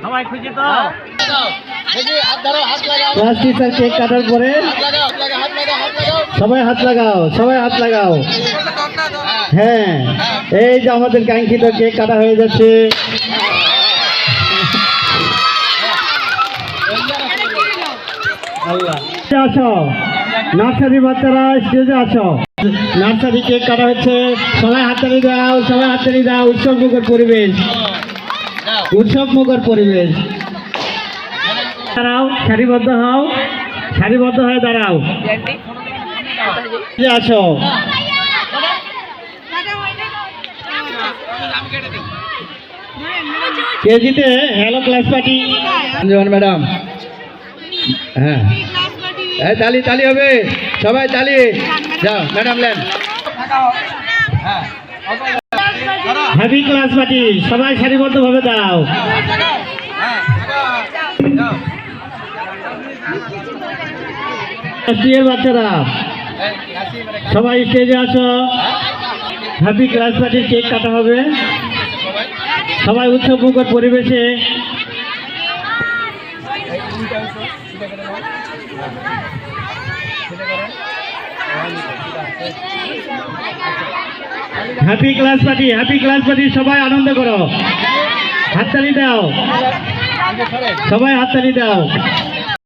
সবাই খুশি তো? ক্লাস টিচার কেক কাটার পরে সবাই হাত লাগাও, সবাই হাত লাগাও। হ্যাঁ, এই যে আমাদের কাঙ্ক্ষিত কেক কাটা হয়ে যাচ্ছে। আসো নার্সারি বাচ্চারা, স্টেজে আসো। নার্সারি কেক কাটা হচ্ছে, সবাই হাততালি দাও, সবাই হাততালি দাও। উৎসব মুখর পরিবেশ, উৎসব মুখর পরিবেশ। দাঁড়াও, সারিবদ্ধ হও, সারিবদ্ধ হয়ে দাঁড়াও। আসো, কেজিতে হ্যালো ক্লাস পার্টি। ম্যাডাম, হ্যাঁ তালি তালি হবে, সবাই তালি। যাও madam lane. Happy class party, সবাই সারিবদ্ধ ভাবে দাও। বাচ্চারা সবাই স্টেজে আসো, হ্যাপি ক্লাস পার্টির কেক কাটা হবে। সবাই উৎসব মুখর পরিবেশে। Happy class party, happy class party, সবাই আনন্দ করো, হাততালি দাও, সবাই হাততালি দাও।